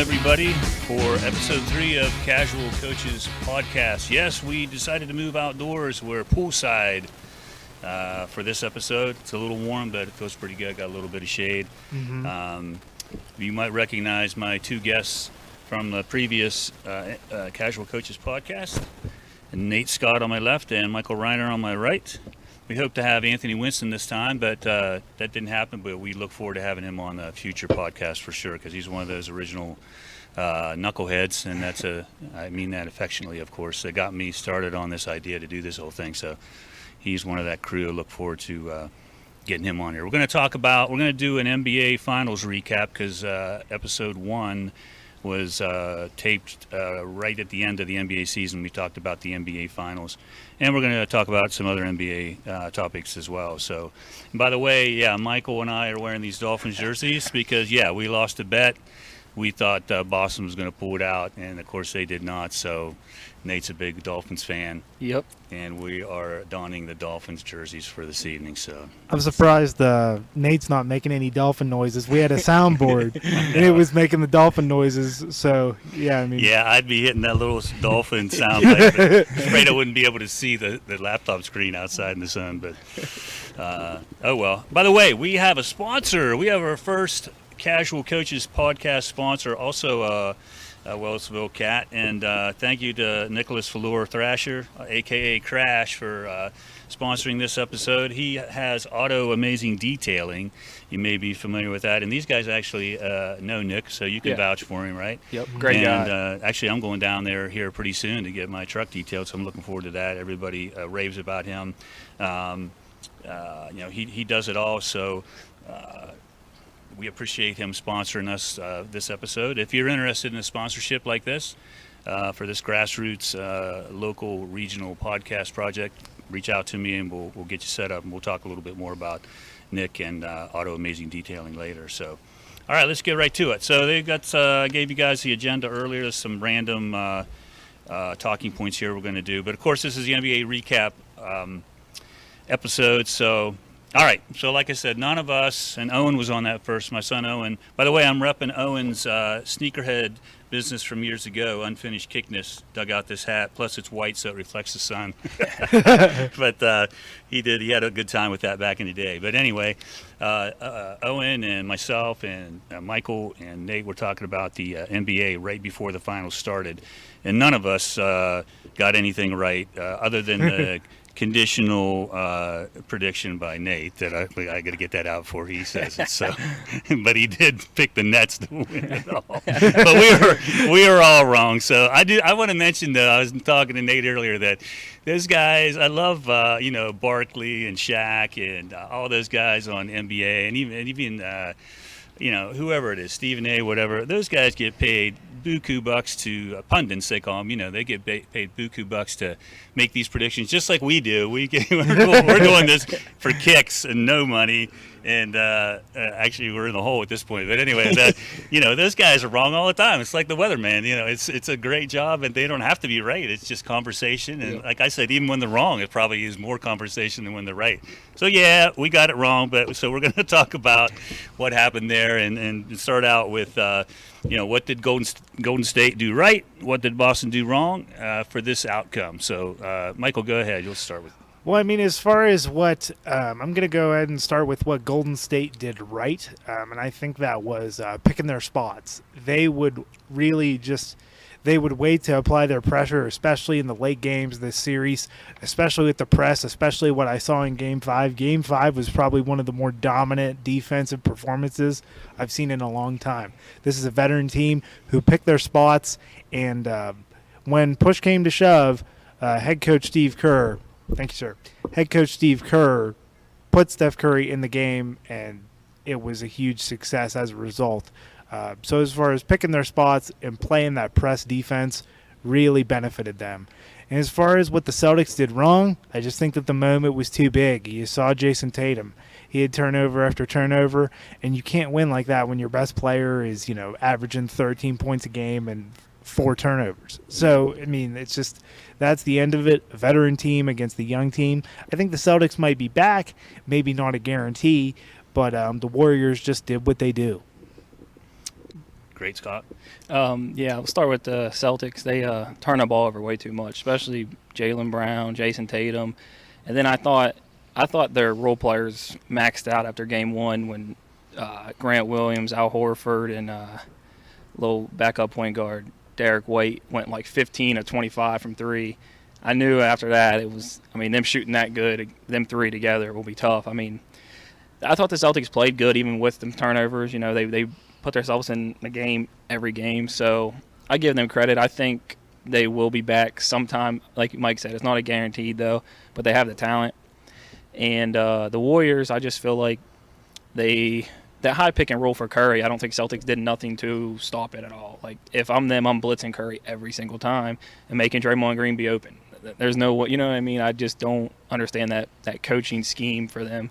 everybody, for episode 3 of Casual Coaches Podcast. Yes, we decided to move outdoors. We're poolside for this episode. It's a little warm, but it feels pretty good. Got a little bit of shade. You might recognize my two guests from the previous Casual Coaches Podcast. Nate Scott on my left and Michael Reiner on my right. We hope to have Anthony Winston this time, but that didn't happen. But we look forward to having him on a future podcast for sure, because he's one of those original knuckleheads, and I mean that affectionately, of course, that got me started on this idea to do this whole thing. So he's one of that crew. I look forward to getting him on here. We're going to do an NBA Finals recap, because episode 1 was taped right at the end of the NBA season. We talked about the NBA Finals, and we're going to talk about some other NBA topics as well. So, by the way, Michael and I are wearing these Dolphins jerseys because, we lost a bet. We thought Boston was going to pull it out, and of course they did not. So Nate's a big Dolphins fan. Yep. And we are donning the Dolphins jerseys for this evening. So I'm surprised Nate's not making any dolphin noises. We had a soundboard, and it was making the dolphin noises. So, I'd be hitting that little dolphin sound. But afraid I wouldn't be able to see the laptop screen outside in the sun. But, oh well. By the way, we have a sponsor. We have our first Casual Coaches Podcast sponsor, also Wellsville Cat, and thank you to Nicholas Fallure Thrasher, aka Crash, for sponsoring this episode. He has Auto Amazing Detailing. You may be familiar with that, and these guys actually know Nick, so you can vouch for him, right? Yep, great guy. And actually, I'm going down there here pretty soon to get my truck detailed, so I'm looking forward to that. Everybody raves about him. He does it all, so we appreciate him sponsoring us this episode. If you're interested in a sponsorship like this for this grassroots local regional podcast project, reach out to me and we'll get you set up, and we'll talk a little bit more about Nick and Auto Amazing Detailing later. So, all right, let's get right to it. So I gave you guys the agenda earlier. There's some random talking points here we're going to do, but of course this is the NBA recap episode. So. All right, so like I said, none of us, and Owen was on that first, my son Owen. By the way, I'm repping Owen's sneakerhead business from years ago, Unfinished Kickness. Dug out this hat, plus it's white so it reflects the sun. But he had a good time with that back in the day. But anyway, Owen and myself and Michael and Nate were talking about the NBA right before the finals started. And none of us got anything right other than the conditional prediction by Nate that I got to get that out before he says it. So, but he did pick the Nets to win it all. But we were all wrong. So I want to mention though, I was talking to Nate earlier that those guys, I love Barkley and Shaq and all those guys on NBA, and even whoever it is, Stephen A, whatever. Those guys get paid buku bucks to pundits, they call them. They get paid buku bucks to make these predictions, just like we do. We're doing this for kicks and no money, and actually we're in the hole at this point. But anyway, those guys are wrong all the time. It's like the weatherman. It's a great job, and they don't have to be right. It's just conversation. And like I said, even when they're wrong, it probably is more conversation than when they're right. So we got it wrong. But so we're going to talk about what happened there, and start out with what did Golden State do right? What did Boston do wrong for this outcome? So, Michael, go ahead. You'll start with. Well, I mean, as far as what I'm going to go ahead and start with what Golden State did right, and I think that was picking their spots. They would really they would wait to apply their pressure, especially in the late games of this series, especially with the press, especially what I saw in Game 5. Game 5 was probably one of the more dominant defensive performances I've seen in a long time. This is a veteran team who picked their spots, and when push came to shove, head coach Steve Kerr, thank you, sir, head coach Steve Kerr put Steph Curry in the game, and it was a huge success as a result. So as far as picking their spots and playing that press defense really benefited them. And as far as what the Celtics did wrong, I just think that the moment was too big. You saw Jason Tatum. He had turnover after turnover, and you can't win like that when your best player is, averaging 13 points a game and 4 turnovers. So, I mean, it's just that's the end of it. A veteran team against the young team. I think the Celtics might be back, maybe not a guarantee, but the Warriors just did what they do. Great, Scott. Yeah, we'll start with the Celtics. They turn the ball over way too much, especially Jaylen Brown, Jason Tatum, and then I thought their role players maxed out after game one when Grant Williams, Al Horford, and little backup point guard Derek White went like 15 of 25 from three. I knew after that it was. I mean, them shooting that good, them three together will be tough. I mean, I thought the Celtics played good even with them turnovers. You know, they put themselves in the game every game. So I give them credit. I think they will be back sometime. Like Mike said, it's not a guaranteed though, but they have the talent. And the Warriors, I just feel like that high pick and roll for Curry, I don't think Celtics did nothing to stop it at all. Like if I'm them, I'm blitzing Curry every single time and making Draymond Green be open. There's no, you know what I mean? I just don't understand that coaching scheme for them.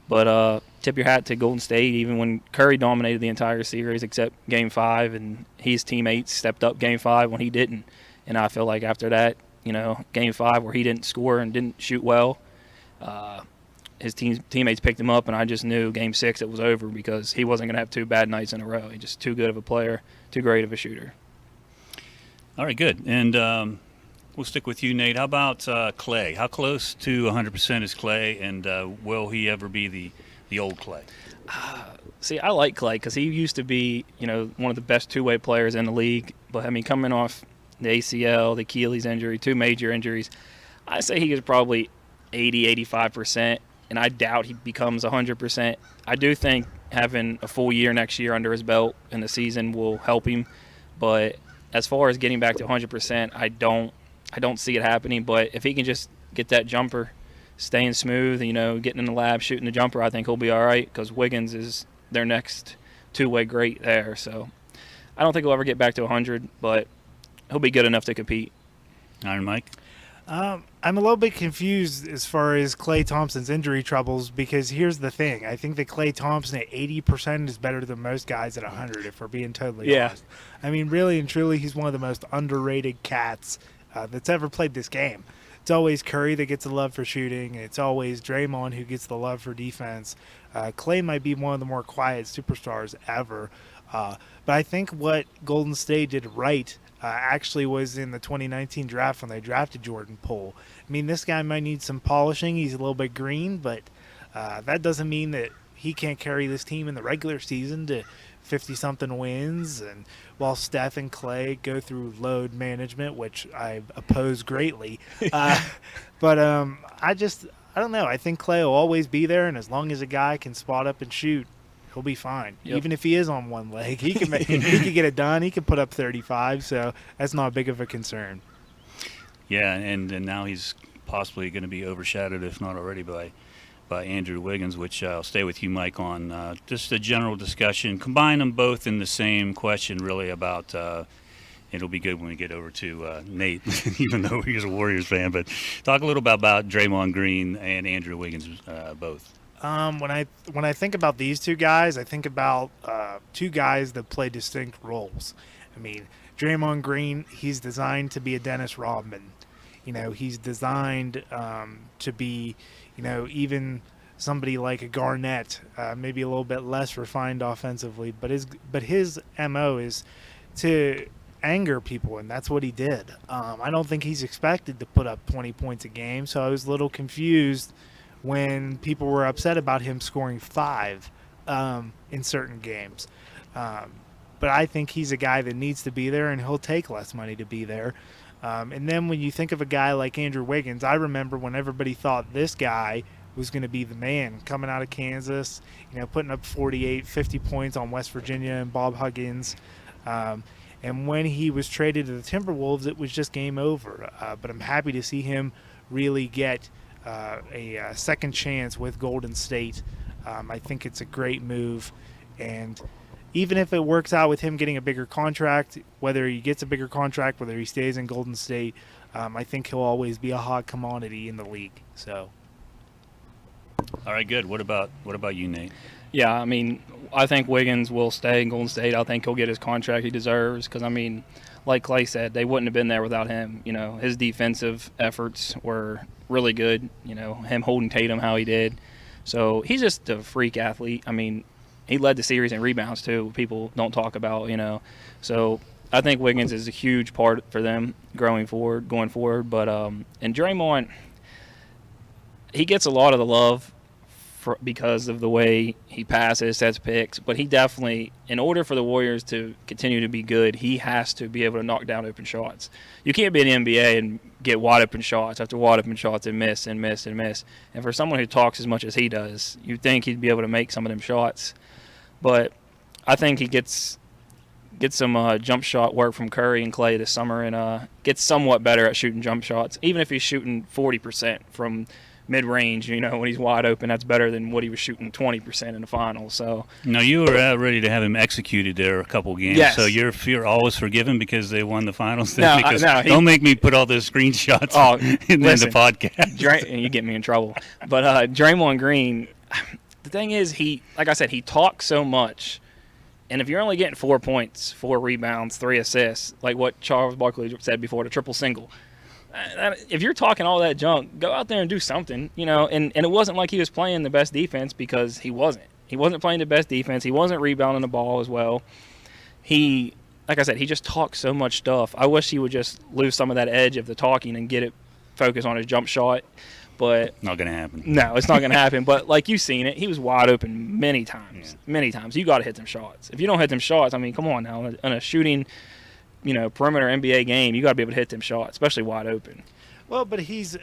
But tip your hat to Golden State, even when Curry dominated the entire series except Game 5, and his teammates stepped up Game 5 when he didn't. And I feel like after that, you know, Game 5 where he didn't score and didn't shoot well, his teammates picked him up, and I just knew Game 6 it was over because he wasn't going to have two bad nights in a row. He's just too good of a player, too great of a shooter. All right, good. And we'll stick with you, Nate. How about Clay? How close to 100% is Clay, and will he ever be the old Clay? See, I like Clay because he used to be, you know, one of the best two-way players in the league. But, I mean, coming off the ACL, the Achilles injury, two major injuries, I say he is probably 80, 85%, and I doubt he becomes 100%. I do think having a full year next year under his belt in the season will help him. But as far as getting back to 100%, I don't see it happening. But if he can just get that jumper staying smooth, you know, getting in the lab, shooting the jumper, I think he'll be all right because Wiggins is their next two-way great there. So I don't think he'll ever get back to 100, but he'll be good enough to compete. Iron Mike? I'm a little bit confused as far as Klay Thompson's injury troubles because here's the thing. I think that Klay Thompson at 80% is better than most guys at 100, if we're being totally honest. I mean, really and truly, he's one of the most underrated cats that's ever played this game. It's always Curry that gets the love for shooting. It's always Draymond who gets the love for defense. Klay might be one of the more quiet superstars ever. But I think what Golden State did right actually was in the 2019 draft when they drafted Jordan Poole. I mean, this guy might need some polishing. He's a little bit green, but that doesn't mean that he can't carry this team in the regular season to 50-something wins. And while Steph and Klay go through load management, which I oppose greatly, but I don't know. I think Klay will always be there, and as long as a guy can spot up and shoot, he'll be fine. Yep. Even if he is on one leg, he can he can get it done. He can put up 35, so that's not big of a concern. Yeah, and now he's possibly going to be overshadowed, if not already, by Andrew Wiggins, which I'll stay with you, Mike, on just a general discussion. Combine them both in the same question, really, about it'll be good when we get over to Nate, even though he's a Warriors fan. But talk a little bit about Draymond Green and Andrew Wiggins both. When I think about these two guys, I think about two guys that play distinct roles. I mean, Draymond Green, he's designed to be a Dennis Rodman. You know, he's designed to be, you know, even somebody like a Garnett, maybe a little bit less refined offensively, but his MO is to anger people, and that's what he did. I don't think he's expected to put up 20 points a game, so I was a little confused when people were upset about him scoring 5 in certain games. But I think he's a guy that needs to be there, and he'll take less money to be there. And then when you think of a guy like Andrew Wiggins, I remember when everybody thought this guy was going to be the man coming out of Kansas, you know, putting up 48, 50 points on West Virginia and Bob Huggins. And when he was traded to the Timberwolves, it was just game over. But I'm happy to see him really get a second chance with Golden State. I think it's a great move. And even if it works out with him getting a bigger contract, whether he gets a bigger contract, whether he stays in Golden State, I think he'll always be a hot commodity in the league. So, All right, good. What about you, Nate? Yeah, I mean, I think Wiggins will stay in Golden State. I think he'll get his contract he deserves because, I mean, like Clay said, they wouldn't have been there without him. You know, his defensive efforts were really good, you know, him holding Tatum how he did. So he's just a freak athlete. I mean, he led the series in rebounds too. People don't talk about, So I think Wiggins is a huge part for them going forward. But and Draymond, he gets a lot of the love because of the way he passes, sets picks. But he definitely, in order for the Warriors to continue to be good, he has to be able to knock down open shots. You can't be in the NBA and get wide open shots after wide open shots and miss and miss and miss. And for someone who talks as much as he does, you'd think he'd be able to make some of them shots. But I think he gets some jump shot work from Curry and Clay this summer and gets somewhat better at shooting jump shots. Even if he's shooting 40% from mid-range, when he's wide open, that's better than what he was shooting 20% in the finals. So now you were ready to have him executed there a couple games. Yes. So you're always forgiven because they won the finals. No, Don't make me put all those screenshots in the podcast. And you get me in trouble. But Draymond Green, the thing is, like I said, he talks so much. And if you're only getting 4 points, 4 rebounds, 3 assists, like what Charles Barkley said before, the triple single. If you're talking all that junk, go out there and do something, And it wasn't like he was playing the best defense because he wasn't. He wasn't playing the best defense. He wasn't rebounding the ball as well. Like I said, he just talks so much stuff. I wish he would just lose some of that edge of the talking and get it focused on his jump shot. But not going to happen. No, it's not going to happen. But like you've seen it, he was wide open many times. Yeah. Many times. You got to hit them shots. If you don't hit them shots, I mean, come on now. In a shooting perimeter NBA game, you got to be able to hit them shots, especially wide open. But his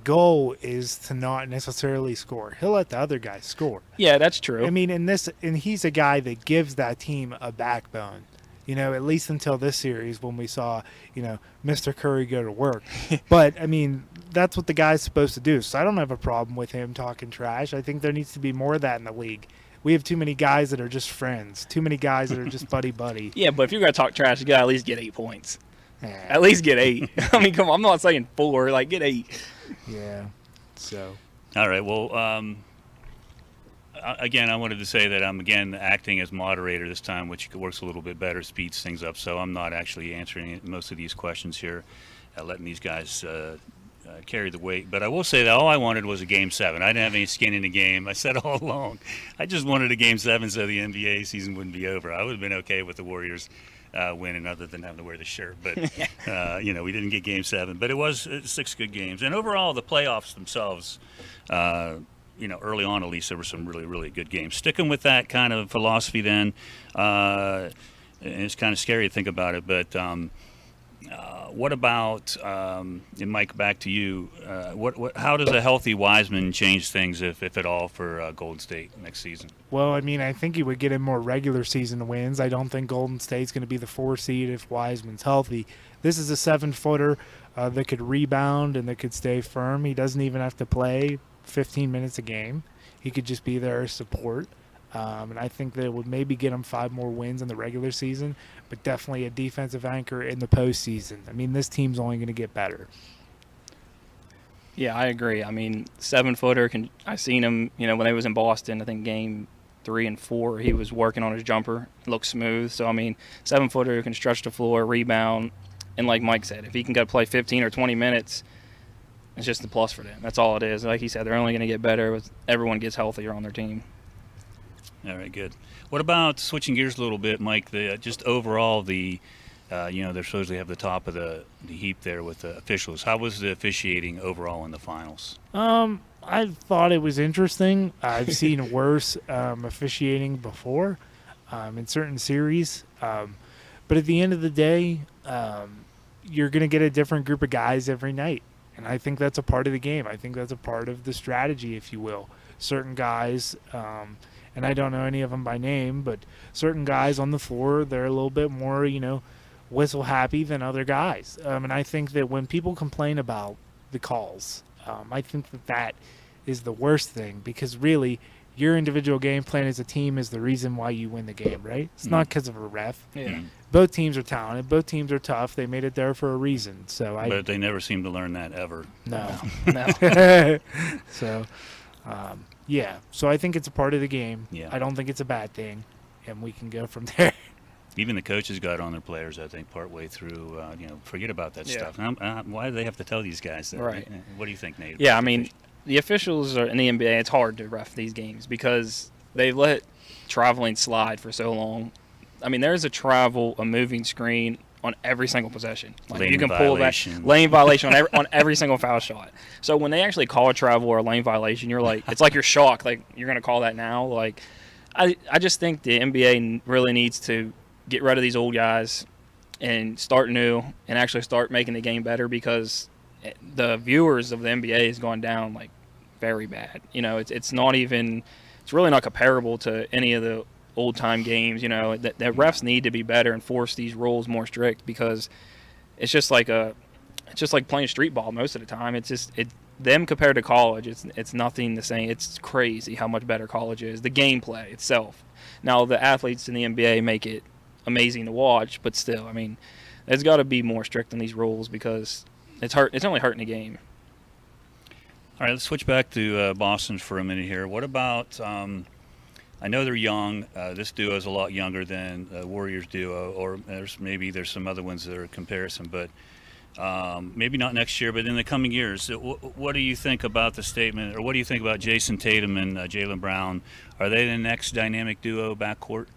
goal is to not necessarily score. He'll let the other guys score. Yeah, that's true. I mean, and he's a guy that gives that team a backbone. At least until this series when we saw, Mr. Curry go to work. But I mean, that's what the guy's supposed to do. So I don't have a problem with him talking trash. I think there needs to be more of that in the league. We have too many guys that are just friends. Too many guys that are just buddy-buddy. Yeah, but if you're going to talk trash, you got to at least get 8 points. Yeah. At least get 8. I mean, come on. I'm not saying 4. Like, get 8. Yeah. So. All right. Well, again, I wanted to say that I'm, acting as moderator this time, which works a little bit better, speeds things up. So I'm not actually answering most of these questions here, letting these guys carry the weight. But I will say that all I wanted was a Game 7. I didn't have any skin in the game. I said all along, I just wanted a Game 7 so the NBA season wouldn't be over. I would have been okay with the Warriors winning other than having to wear the shirt. But, we didn't get Game 7. But it was 6 good games. And overall, the playoffs themselves, early on at least, there were some really, really good games. Sticking with that kind of philosophy then, and it's kind of scary to think about it, but what about, and Mike, back to you, how does a healthy Wiseman change things, if at all, for Golden State next season? Well, I mean, I think he would get him more regular season wins. I don't think Golden State's going to be the 4 seed if Wiseman's healthy. This is a 7-footer that could rebound and that could stay firm. He doesn't even have to play 15 minutes a game. He could just be there as support. And I think that it would maybe get him 5 more wins in the regular season, but definitely a defensive anchor in the postseason. I mean, this team's only going to get better. Yeah, I agree. I mean, 7-footer, I seen him, when he was in Boston, I think game 3 and 4, he was working on his jumper. It looked smooth. So, I mean, 7-footer who can stretch the floor, rebound. And like Mike said, if he can go play 15 or 20 minutes, it's just a plus for them. That's all it is. Like he said, they're only going to get better as everyone gets healthier on their team. All right, good. What about switching gears a little bit, Mike? Just overall, they're supposedly have the top of the heap there with the officials. How was the officiating overall in the finals? I thought it was interesting. I've seen worse officiating before in certain series. But at the end of the day, you're going to get a different group of guys every night. And I think that's a part of the game. I think that's a part of the strategy, if you will. Certain guys, and I don't know any of them by name, but certain guys on the floor, they're a little bit more, whistle happy than other guys. And I think that when people complain about the calls, I think that is the worst thing, because really your individual game plan as a team is the reason why you win the game, right? It's not because of a ref. Yeah. Both teams are talented. Both teams are tough. They made it there for a reason. But they never seem to learn that ever. No. No. So, yeah. So I think it's a part of the game. Yeah. I don't think it's a bad thing, and we can go from there. Even the coaches got on their players, I think, partway through. Forget about that Yeah. stuff. Why do they have to tell these guys that? Right. What do you think, Nate? Yeah, I mean, the officials are in the NBA. It's hard to ref these games because they let traveling slide for so long. I mean, there's a moving screen on every single possession. Like Lane you can pull violation. that lane violation on every single foul shot. So when they actually call a travel or a lane violation, you're like, it's like you're shocked. Like you're gonna call that now. Like I just think the NBA really needs to get rid of these old guys and start new and actually start making the game better, because the viewers of the NBA has gone down like very bad. You know, it's not even, it's really not comparable to any of the old time games. You know, that refs need to be better and force these rules more strict, because it's just like playing street ball most of the time. It's just them compared to college, it's nothing the same. It's crazy how much better college is. The gameplay itself. Now the athletes in the NBA make it amazing to watch, but still, I mean, there's got to be more strict on these rules, because it's only hurting the game. All right, let's switch back to Boston for a minute here. What about? I know they're young. This duo is a lot younger than Warriors duo, or there's some other ones that are a comparison, but maybe not next year, but in the coming years. What do you think about the statement, or what do you think about Jason Tatum and Jaylen Brown? Are they the next dynamic duo backcourt?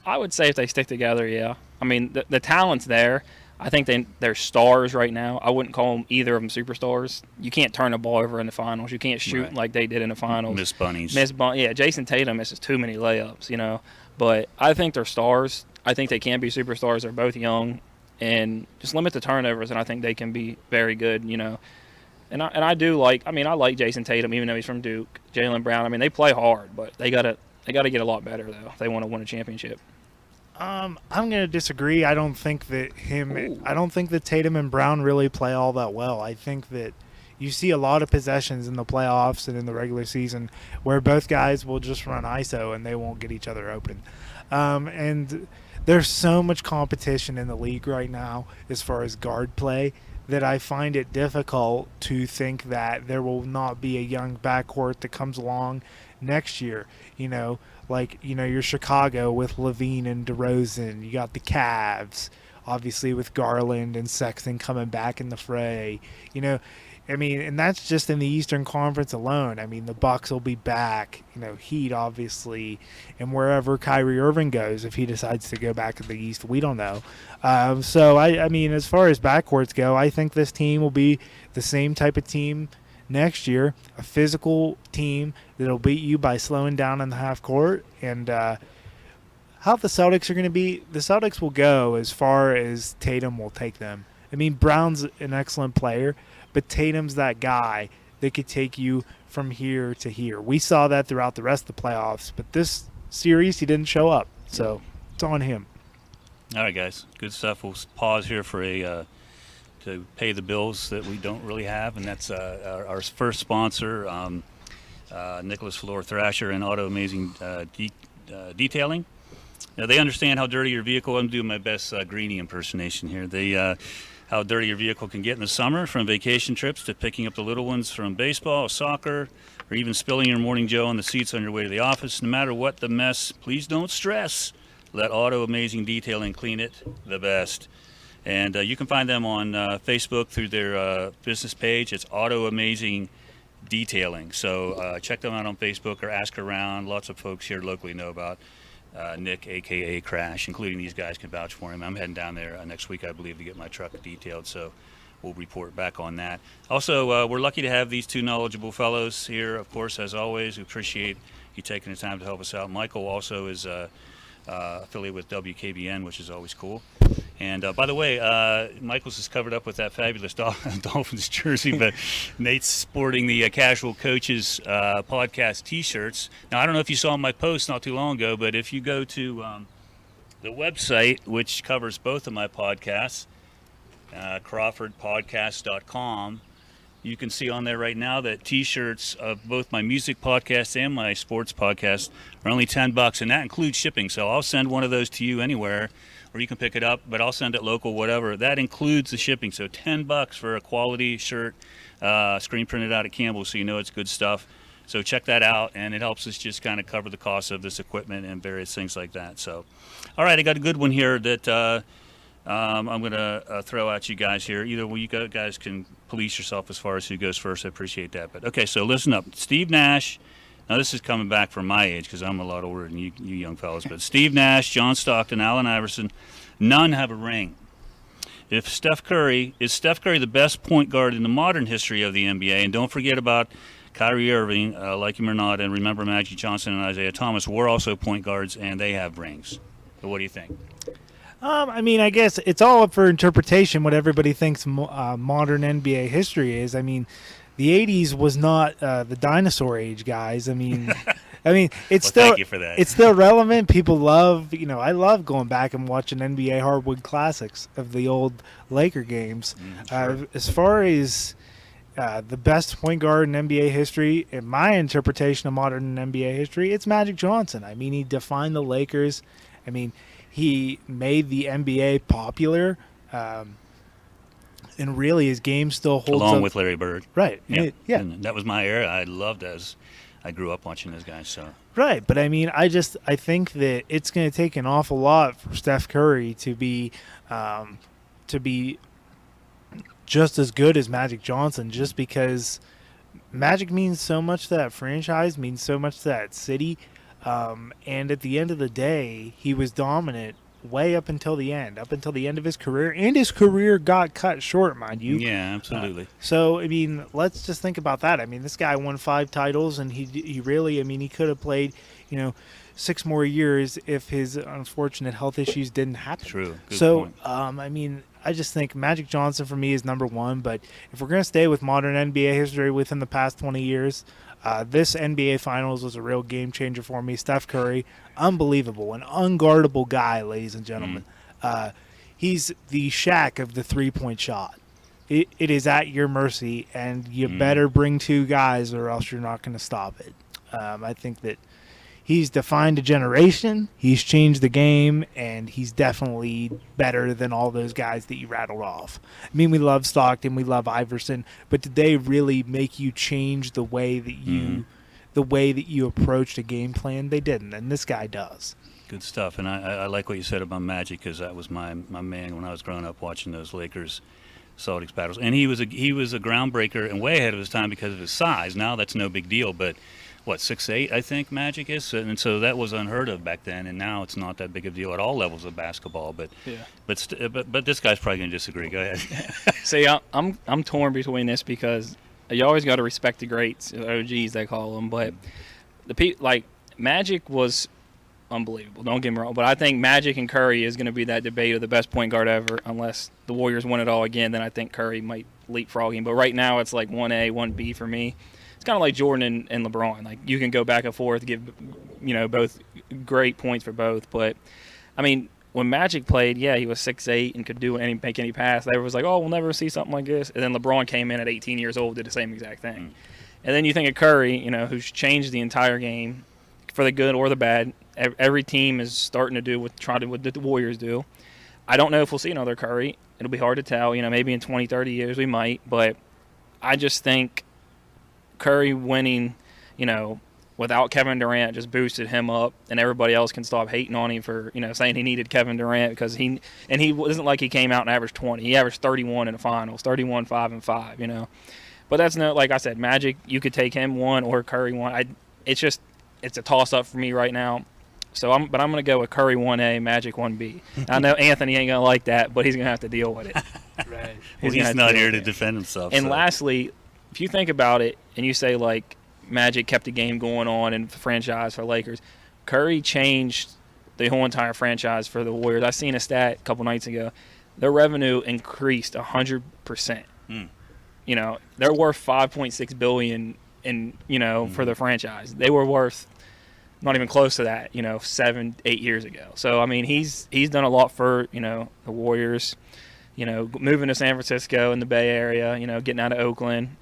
I would say if they stick together, yeah. I mean, the talent's there. I think they're stars right now. I wouldn't call them, either of them, superstars. You can't turn the ball over in the finals. You can't shoot Right. like they did in the finals. Miss bunnies. Yeah, Jason Tatum misses too many layups, you know. But I think they're stars. I think they can be superstars. They're both young, and just limit the turnovers, and I think they can be very good, you know. And I do like. I mean, I like Jason Tatum, even though he's from Duke. Jaylen Brown. I mean, they play hard, but they gotta get a lot better though if they want to win a championship. I'm gonna disagree. I don't think that Tatum and Brown really play all that well. I think that you see a lot of possessions in the playoffs and in the regular season where both guys will just run ISO and they won't get each other open. And there's so much competition in the league right now as far as guard play that I find it difficult to think that there will not be a young backcourt that comes along next year. You know, like, you know, you're Chicago with Levine and DeRozan. You got the Cavs, obviously, with Garland and Sexton coming back in the fray. You know, I mean, and that's just in the Eastern Conference alone. I mean, the Bucks will be back. You know, Heat, obviously, and wherever Kyrie Irving goes, if he decides to go back to the East, we don't know. So, I mean, as far as backcourts go, I think this team will be the same type of team next year, a physical team that'll beat you by slowing down in the half court. And how the Celtics are going to be, the Celtics will go as far as Tatum will take them. I mean, Brown's an excellent player, but Tatum's that guy that could take you from here to here. We saw that throughout the rest of the playoffs, but this series he didn't show up, so it's on him. All right, guys, good stuff. We'll pause here for to pay the bills that we don't really have, and that's our first sponsor, Nicholas Floor Thrasher and Auto Amazing Detailing. Now, they understand how dirty your vehicle. I'm doing my best Greeny impersonation here. How dirty your vehicle can get in the summer, from vacation trips to picking up the little ones from baseball, soccer, or even spilling your morning Joe on the seats on your way to the office. No matter what the mess, please don't stress. Let Auto Amazing Detailing clean it the best. And you can find them on Facebook through their business page. It's Auto Amazing Detailing. So check them out on Facebook or ask around. Lots of folks here locally know about Nick, a.k.a. Crash, including these guys can vouch for him. I'm heading down there next week, I believe, to get my truck detailed, so we'll report back on that. Also, we're lucky to have these two knowledgeable fellows here, of course, as always. We appreciate you taking the time to help us out. Michael also is affiliated with WKBN, which is always cool. And by the way, Michael's is covered up with that fabulous Dolphins jersey, but Nate's sporting the Casual Coaches podcast T-shirts. Now, I don't know if you saw my post not too long ago, but if you go to the website, which covers both of my podcasts, CrawfordPodcast.com, you can see on there right now that T-shirts of both my music podcast and my sports podcast are only $10, and that includes shipping. So I'll send one of those to you anywhere, or you can pick it up, but I'll send it local, whatever. That includes the shipping. So $10 for a quality shirt, screen printed out at Campbell, so you know it's good stuff. So check that out, and it helps us just kind of cover the cost of this equipment and various things like that. So, all right, I got a good one here that I'm going to throw at you guys here. Either you guys can police yourself as far as who goes first. I appreciate that. But okay, so listen up. Steve Nash Now, this is coming back from my age because I'm a lot older than you young fellas. But Steve Nash, John Stockton, Allen Iverson, none have a ring. Is Steph Curry the best point guard in the modern history of the NBA? And don't forget about Kyrie Irving, like him or not, and remember Magic Johnson and Isaiah Thomas were also point guards, and they have rings. So what do you think? I mean, I guess it's all up for interpretation what everybody thinks modern NBA history is. I mean, the 80s was not the dinosaur age, guys. I mean, it's Well, still thank you for that. it's still relevant. People love, I love going back and watching NBA hardwood classics of the old Laker games. Sure. As far as the best point guard in NBA history, in my interpretation of modern NBA history, it's Magic Johnson. I mean, he defined the Lakers. I mean, he made the NBA popular, and really his game still holds Along up. with Larry Bird. Right. Yeah. And that was my era. I loved as I grew up watching those guys. So Right, but I mean, I think that it's going to take an awful lot for Steph Curry to be just as good as Magic Johnson, just because Magic means so much to that franchise, means so much to that city, and at the end of the day, he was dominant way up until the end of his career, and his career got cut short, mind you. yeah, absolutely. So, I mean, let's just think about that. I mean, this guy won 5 titles, and he really, I mean, he could have played, 6 more years if his unfortunate health issues didn't happen. True. Good So, point. I mean, I just think Magic Johnson for me is number 1, but if we're going to stay with modern NBA history within the past 20 years, this NBA Finals was a real game changer for me. Steph Curry, unbelievable, an unguardable guy, ladies and gentlemen. He's the Shaq of the three-point shot. It is at your mercy, and you better bring 2 guys or else you're not going to stop it. I think that he's defined a generation, he's changed the game, and he's definitely better than all those guys that you rattled off. I mean, we love Stockton, we love Iverson, but did they really make you change the way that you approached a game plan? They didn't, and this guy does. Good stuff. And I like what you said about Magic because that was my man when I was growing up watching those Lakers Celtics battles. And he was a groundbreaker and way ahead of his time because of his size. Now that's no big deal, but 6'8", I think Magic is, and so that was unheard of back then, and now it's not that big of a deal at all levels of basketball. But but this guy's probably going to disagree. Go ahead. See, I'm torn between this because you always got to respect the greats, OGs they call them. But like Magic was unbelievable. Don't get me wrong, but I think Magic and Curry is going to be that debate of the best point guard ever. Unless the Warriors win it all again, then I think Curry might leapfrog him. But right now, it's like 1A, 1B for me. It's kind of like Jordan and LeBron. Like you can go back and forth, give both great points for both. But I mean, when Magic played, yeah, he was 6'8" and could make any pass. They was like, oh, we'll never see something like this. And then LeBron came in at 18 years old, did the same exact thing. And then you think of Curry, who's changed the entire game for the good or the bad. Every team is starting to do what the Warriors do. I don't know if we'll see another Curry. It'll be hard to tell. Maybe in 20, 30 years we might. But I just think Curry winning, without Kevin Durant just boosted him up, and everybody else can stop hating on him for, saying he needed Kevin Durant because he wasn't like he came out and averaged 20. He averaged 31 in the finals, 31, 5, and 5, But that's like I said, Magic, you could take him 1 or Curry 1. It's a toss-up for me right now. So I'm going to go with Curry 1A, Magic 1B. I know Anthony ain't going to like that, but he's going to have to deal with it. Right. He's not here to defend himself. And so. lastly, if you think about it and you say, like, Magic kept the game going on in the franchise for Lakers, Curry changed the whole entire franchise for the Warriors. I seen a stat a couple nights ago. Their revenue increased 100%. They're worth $5.6 billion for the franchise. They were worth not even close to that, 7, 8 years ago. So, I mean, he's done a lot for, the Warriors, moving to San Francisco in the Bay Area, getting out of Oakland.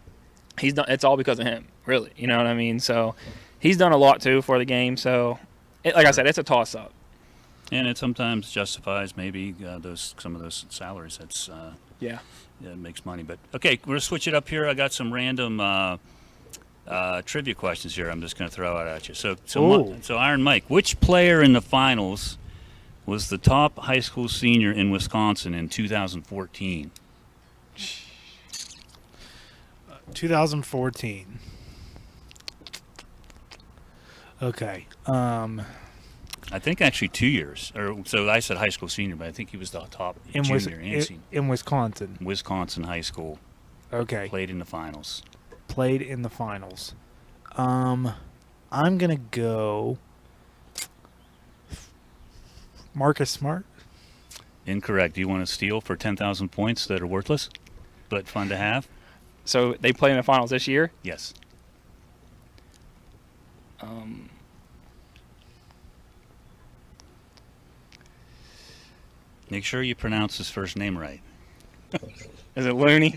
It's all because of him, really. You know what I mean? So he's done a lot, too, for the game. So, like I said, it's a toss-up. And it sometimes justifies maybe some of those salaries. That's Yeah, it makes money. But, okay, we're going to switch it up here. I got some random trivia questions here I'm just going to throw out at you. So Iron Mike, which player in the finals was the top high school senior in Wisconsin in 2014? 2014. Okay. I think actually 2 years. Or so I said high school senior, but I think he was the top junior and senior. In Wisconsin. Wisconsin high school. Okay. Played in the finals. Played in the finals. I'm gonna go Marcus Smart. Incorrect. Do you want to steal for 10,000 points that are worthless, but fun to have? So they play in the finals this year. Yes. Make sure you pronounce his first name right. Is it Looney?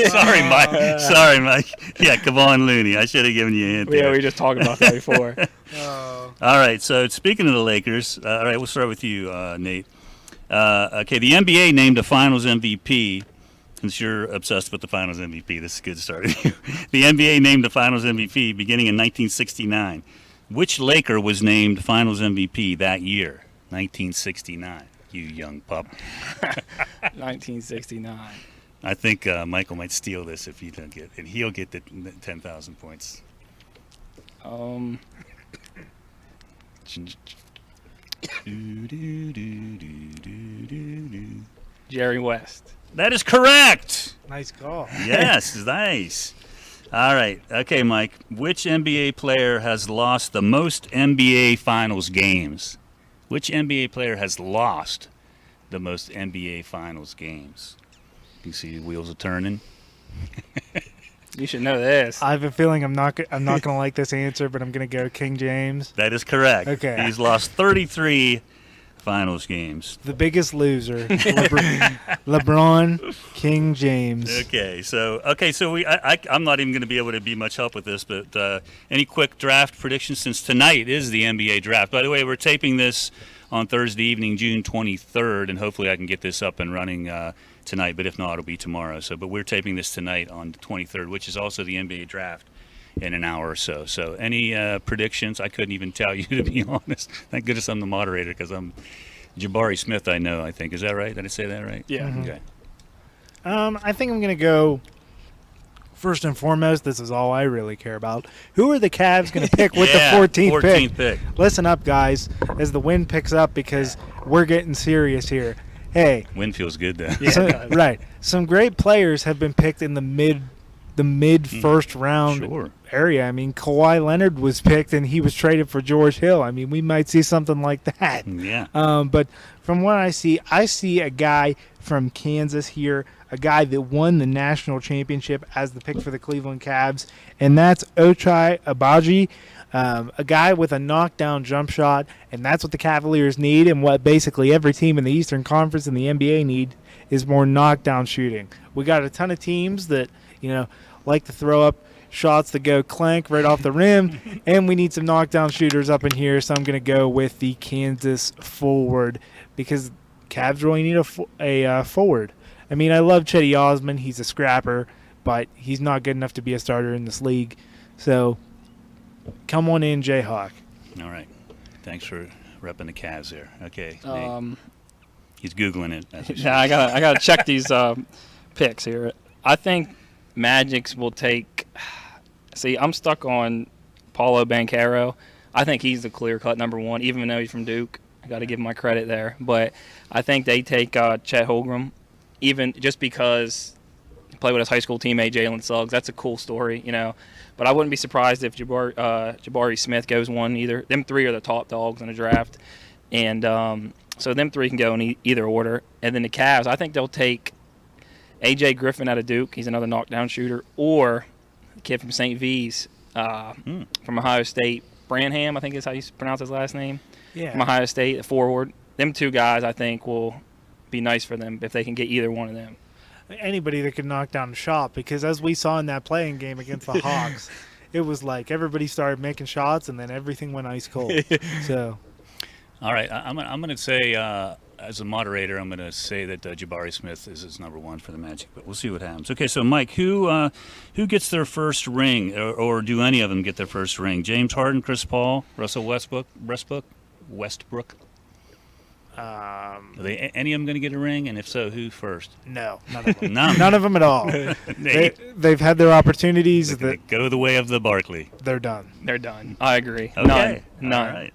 Sorry, Mike. Sorry, Mike. Yeah, come on, Looney. I should have given you a hint Yeah, there. we just talked about that before. All right, so speaking of the Lakers, all right, we'll start with you, Nate. Okay, the NBA named a Finals MVP. Since you're obsessed with the Finals MVP, this is a good start. The NBA named the Finals MVP beginning in 1969. Which Laker was named Finals MVP that year? 1969. You young pup. 1969. I think Michael might steal this if you don't get it. He'll get the 10,000 points. Jerry West. That is correct. Nice call. Yes, nice. All right. Okay, Mike. Which NBA player has lost the most NBA Finals games? Which NBA player has lost the most NBA Finals games? You see the wheels are turning. You should know this. I have a feeling I'm not gonna like this answer, but I'm gonna go King James. That is correct. Okay. He's lost 33 Finals games. The biggest loser, LeBron King James. Okay, so I'm not even going to be able to be much help with this, but any quick draft predictions since tonight is the NBA draft. By the way, we're taping this on Thursday evening, June 23rd, and hopefully I can get this up and running tonight. But if not, it'll be tomorrow. But we're taping this tonight on the 23rd, which is also the NBA draft in an hour or so. So any predictions? I couldn't even tell you, to be honest. Thank goodness I'm the moderator, because I'm Jabari Smith. I think. Is that right? Did I say that right? Yeah. Mhm. Okay. I think I'm going to go first and foremost. This is all I really care about. Who are the Cavs going to pick with Yeah, the 14th 14th pick? pick. Listen up, guys, as the wind picks up, because we're getting serious here. Hey, Wind feels good, though. right. Some great players have been picked in the mid first round Sure. area. I mean, Kawhi Leonard was picked and he was traded for George Hill. I mean, we might see something like that. Yeah. But from what I see a guy from Kansas here, a guy that won the national championship as the pick for the Cleveland Cavs, and that's Ochai Agbaji, a guy with a knockdown jump shot, and that's what the Cavaliers need, and what basically every team in the Eastern Conference and the NBA need is more knockdown shooting. We got a ton of teams that, like to throw up shots that go clank right off the rim, and we need some knockdown shooters up in here, so I'm going to go with the Kansas forward, because Cavs really need a forward. I mean, I love Chetty Osman. He's a scrapper, but he's not good enough to be a starter in this league. So come on in, Jayhawk. All right. Thanks for repping the Cavs there. Okay. Nate. He's Googling it. as we speak. Yeah, I gotta check these picks here. I think Magic's will take. See, I'm stuck on Paulo Banchero. I think he's the clear-cut number one, even though he's from Duke. I got to give him my credit there. But I think they take Chet Holmgren, even just because he played with his high school teammate Jalen Suggs. That's a cool story, But I wouldn't be surprised if Jabari Smith goes one either. Them three are the top dogs in the draft. And so them three can go in either order. And then the Cavs, I think they'll take A.J. Griffin out of Duke. He's another knockdown shooter. Or the kid from St. V's from Ohio State. Branham, I think is how you pronounce his last name. Yeah. From Ohio State, the forward. Them two guys, I think, will be nice for them if they can get either one of them. Anybody that could knock down a shot, because as we saw in that playing game against the Hawks, it was like everybody started making shots and then everything went ice cold. So, All right. I'm going to say, as a moderator, I'm going to say that Jabari Smith is his number one for the Magic, but we'll see what happens. Okay, so Mike, who gets their first ring, or do any of them get their first ring? James Harden, Chris Paul, Russell Westbrook? Are any of them going to get a ring? And if so, who first? No, none of them. None. None of them at all. They've had their opportunities. They're gonna go the way of the Barkley. They're done. They're done. I agree. Okay. None.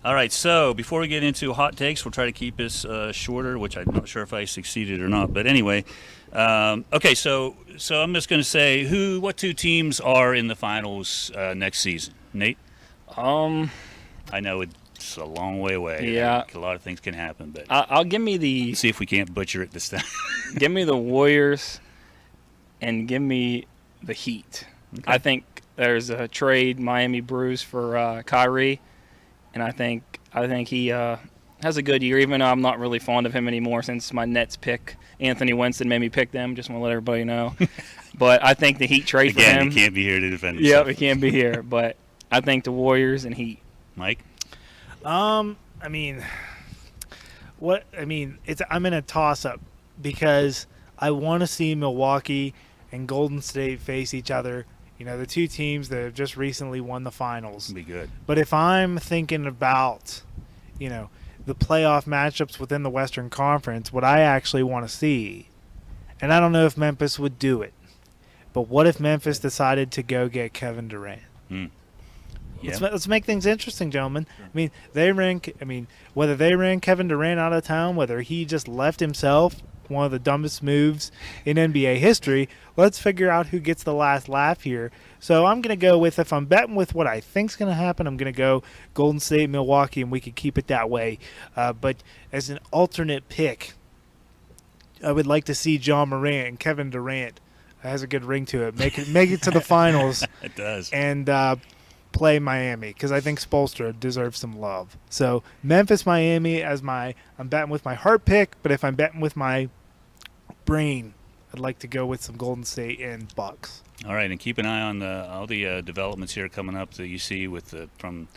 All right. So before we get into hot takes, we'll try to keep this shorter, which I'm not sure if I succeeded or not. But anyway, okay. So I'm just going to say what two teams are in the finals next season. Nate. I know it's a long way away. Yeah. A lot of things can happen, but I'll give me the see if we can't butcher it this time. give me the Warriors and give me the Heat. Okay. I think there's a trade Miami brews for Kyrie, and I think he has a good year. Even though I'm not really fond of him anymore since my Nets pick Anthony Winston made me pick them. Just want to let everybody know. But I think the Heat trade for him. Again, he can't be here to defend himself. Yep, he can't be here. But I think the Warriors and Heat. Mike. I'm in a toss-up because I want to see Milwaukee and Golden State face each other. You know, the two teams that have just recently won the finals. Be good. But if I'm thinking about, the playoff matchups within the Western Conference, what I actually want to see, and I don't know if Memphis would do it, but what if Memphis decided to go get Kevin Durant? Yeah. Let's make things interesting, gentlemen. Sure. Whether they ran Kevin Durant out of town, whether he just left himself, one of the dumbest moves in NBA history, let's figure out who gets the last laugh here. So I'm going to go with, if I'm betting with what I think's going to happen, I'm going to go Golden State, Milwaukee, and we could keep it that way. But as an alternate pick, I would like to see John Morant and Kevin Durant. That has a good ring to it. Make it to the finals. It does. And play Miami, because I think Spoelstra deserves some love. So Memphis, Miami I'm betting with my heart pick, but if I'm betting with my brain, I'd like to go with some Golden State and Bucks. All right, and keep an eye on all the developments here coming up that you see from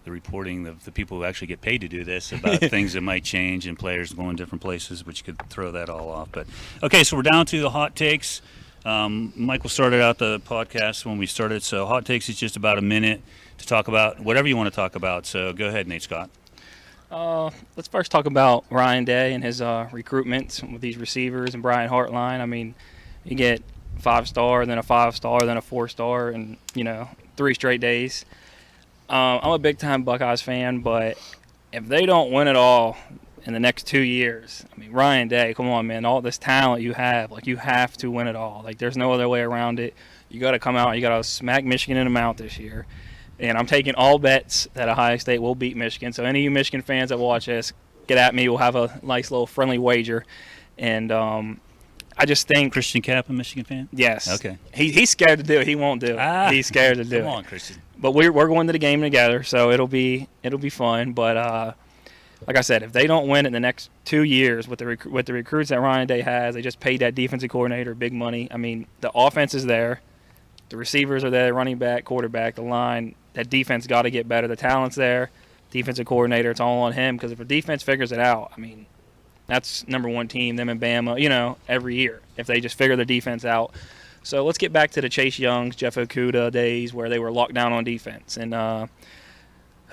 the reporting of the people who actually get paid to do this about things that might change and players going different places, which could throw that all off. But okay, so we're down to the hot takes. Michael started out the podcast when we started, so hot takes is just about a minute to talk about whatever you want to talk about. So go ahead, Nate Scott. Let's first talk about Ryan Day and his recruitment with these receivers and Brian Hartline. I mean, you get 5-star, then a 5-star, then a 4-star, and 3 straight days. I'm a big-time Buckeyes fan, but if they don't win it all in the next 2 years, I mean, Ryan Day, come on, man, all this talent you have, you have to win it all. There's no other way around it. You got to come out, you got to smack Michigan in the mouth this year. And I'm taking all bets that Ohio State will beat Michigan. So any of you Michigan fans that watch this, get at me. We'll have a nice little friendly wager. And I just think Christian Cap, a Michigan fan? Yes. Okay. He's scared to do it. He won't do it. He's scared to do it. Come on, Christian. But we're going to the game together, so it'll be fun. But like I said, if they don't win in the next 2 years with the recruits that Ryan Day has, they just paid that defensive coordinator big money. I mean, the offense is there, the receivers are there, running back, quarterback, the line. That defense got to get better. The talent's there. Defensive coordinator, it's all on him, because if the defense figures it out, I mean, that's number one team, them and Bama, every year, if they just figure the defense out. So let's get back to the Chase Youngs, Jeff Okudah days where they were locked down on defense. And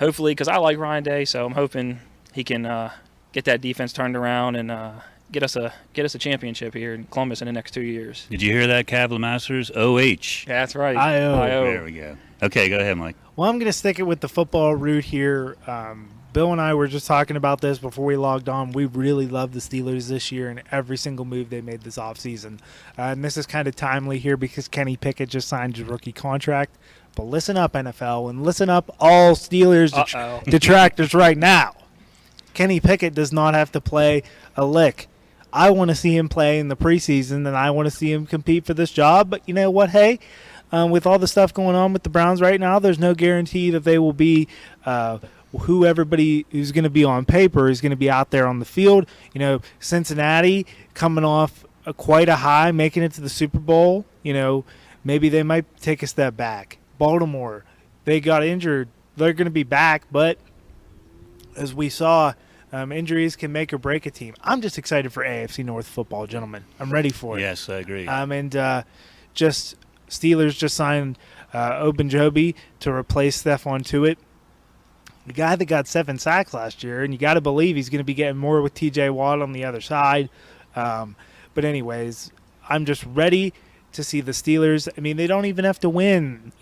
hopefully, because I like Ryan Day, so I'm hoping he can get that defense turned around and get us a championship here in Columbus in the next 2 years. Did you hear that, Cavalier Masters? OH. That's right. I-O. There we go. Okay, go ahead, Mike. Well, I'm going to stick it with the football route here. Bill and I were just talking about this before we logged on. We really love the Steelers this year and every single move they made this offseason. And this is kind of timely here because Kenny Pickett just signed his rookie contract. But listen up, NFL, and listen up, all Steelers detractors right now. Kenny Pickett does not have to play a lick. I want to see him play in the preseason, and I want to see him compete for this job. But you know what? Hey, with all the stuff going on with the Browns right now, there's no guarantee that they will be who everybody who's going to be on paper is going to be out there on the field. Cincinnati coming off quite a high, making it to the Super Bowl. Maybe they might take a step back. Baltimore, they got injured. They're going to be back, but as we saw, injuries can make or break a team. I'm just excited for AFC North football, gentlemen. I'm ready for it. Yes, I agree. Just Steelers just signed Ogunjobi to replace Stephon Tuitt. the guy that got 7 sacks last year, and you got to believe he's going to be getting more with T.J. Watt on the other side. But anyways, I'm just ready to see the Steelers. I mean, they don't even have to win,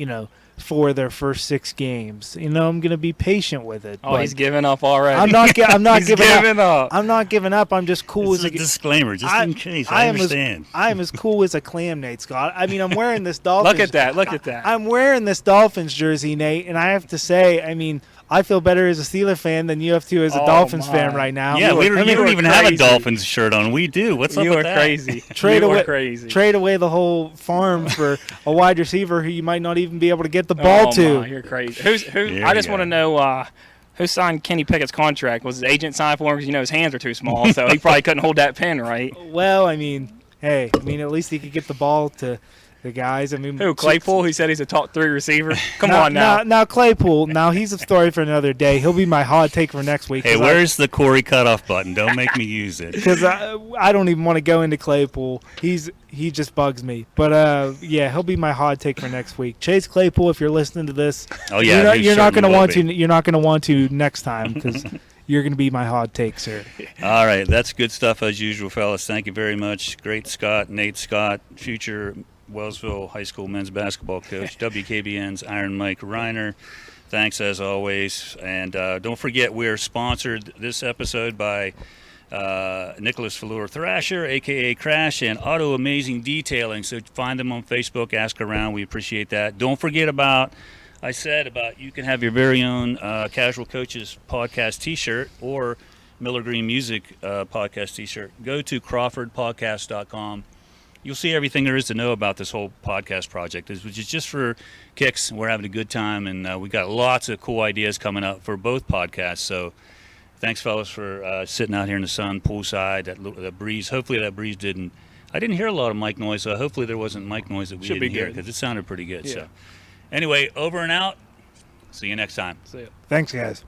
for their first 6 games. I'm going to be patient with it. Oh, he's giving up already. I'm not He's giving up. I'm not giving up. I'm just cool It's as a disclaimer, just in case. I understand. I am as cool as a clam, Nate Scott. I mean, I'm wearing this Dolphins. Look at that. I'm wearing this Dolphins jersey, Nate, and I have to say, I mean, I feel better as a Steeler fan than you have to as a Dolphins fan right now. Yeah, you don't even have a crazy. Dolphins shirt on. We do. What's up You with are that? crazy. Trade you away, are crazy. Trade away the whole farm for a wide receiver who you might not even be able to get the ball to. You're crazy. Who? There I you just go. want to know who signed Kenny Pickett's contract. Was his agent signed for him? Because his hands are too small, so he probably couldn't hold that pen right. Well, I mean, hey, at least he could get the ball to the guys. I mean, Who? Claypool, who said he's a top 3 receiver? Come on now. Now Claypool. Now he's a story for another day. He'll be my hot take for next week. Hey, where's the Corey cutoff button? Don't make me use it. Because I don't even want to go into Claypool. He just bugs me. But yeah, he'll be my hot take for next week. Chase Claypool, if you're listening to this, Oh yeah, you're not going to want to. be. You're not going to want to next time because you're going to be my hot take, sir. All right, that's good stuff as usual, fellas. Thank you very much. Great Scott, Nate Scott, future Wellsville High School men's basketball coach, WKBN's Iron Mike Reiner. Thanks as always. And don't forget, we're sponsored this episode by Nicholas Fallure Thrasher, a.k.a. Crash, and Auto Amazing Detailing. So find them on Facebook, ask around. We appreciate that. Don't forget about you can have your very own Casual Coaches podcast T-shirt or Miller Green Music podcast T-shirt. Go to CrawfordPodcast.com. You'll see everything there is to know about this whole podcast project, which is just for kicks. We're having a good time, and we got lots of cool ideas coming up for both podcasts. So thanks, fellas, for sitting out here in the sun, poolside, that breeze. Hopefully that breeze didn't – I didn't hear a lot of mic noise, so hopefully there wasn't mic noise that we Should didn't be hear good. because it sounded pretty good. Yeah. So anyway, over and out. See you next time. See ya. Thanks, guys.